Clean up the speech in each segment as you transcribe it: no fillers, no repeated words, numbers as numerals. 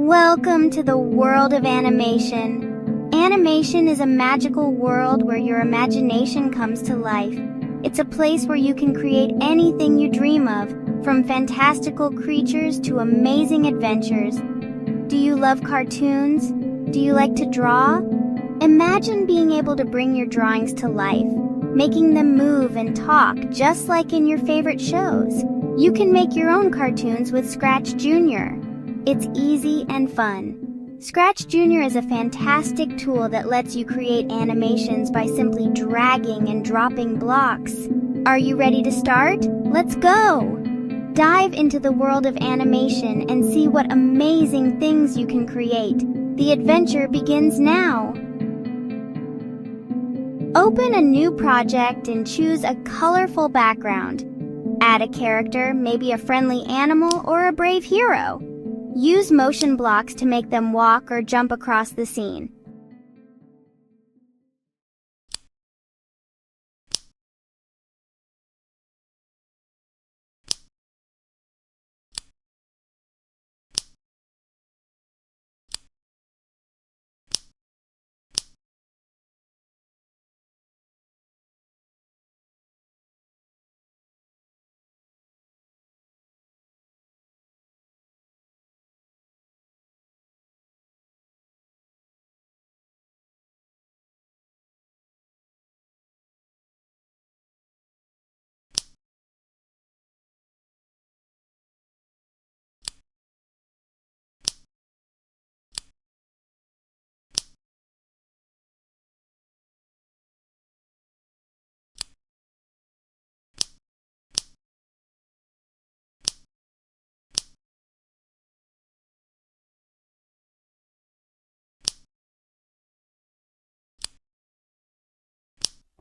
Welcome to the world of animation. Animation is a magical world where your imagination comes to life. It's a place where you can create anything you dream of, from fantastical creatures to amazing adventures. Do you love cartoons? Do you like to draw? Imagine being able to bring your drawings to life, making them move and talk just like in your favorite shows. You can make your own cartoons with ScratchJr. It's easy and fun. ScratchJr is a fantastic tool that lets you create animations by simply dragging and dropping blocks. Are you ready to start? Let's go! Dive into the world of animation and see what amazing things you can create. The adventure begins now. Open a new project and choose a colorful background. Add a character, maybe a friendly animal or a brave hero. Use motion blocks to make them walk or jump across the scene.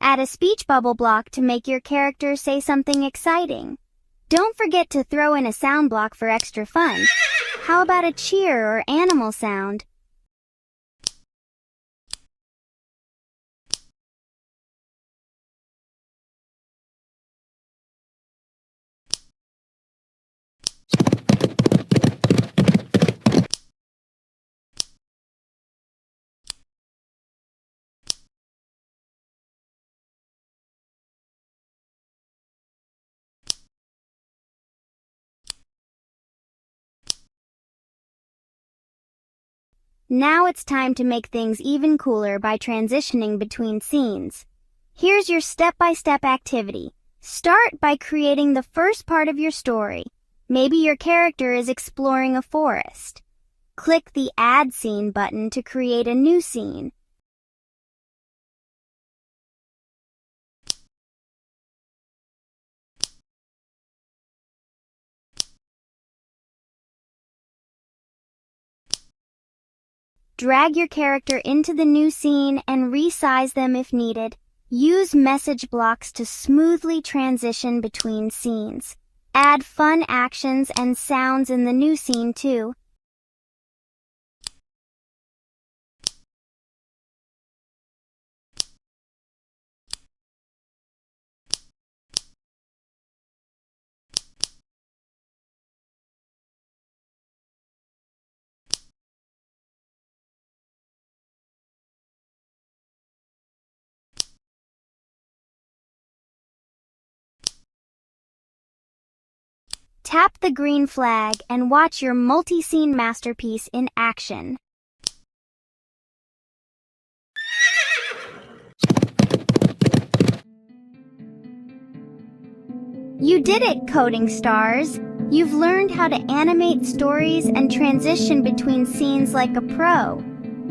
Add a speech bubble block to make your character say something exciting. Don't forget to throw in a sound block for extra fun. How about a cheer or animal sound? Now it's time to make things even cooler by transitioning between scenes. Here's your step-by-step activity. Start by creating the first part of your story. Maybe your character is exploring a forest. Click the Add Scene button to create a new scene. Drag your character into the new scene and resize them if needed. Use message blocks to smoothly transition between scenes. Add fun actions and sounds in the new scene too. Tap the green flag and watch your multi-scene masterpiece in action. You did it, coding stars! You've learned how to animate stories and transition between scenes like a pro.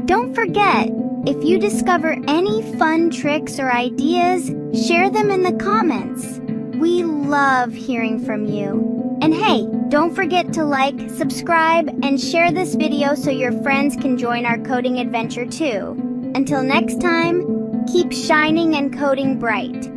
Don't forget, if you discover any fun tricks or ideas, share them in the comments. We love hearing from you. And hey, don't forget to like, subscribe, and share this video so your friends can join our coding adventure too. Until next time, keep shining and coding bright.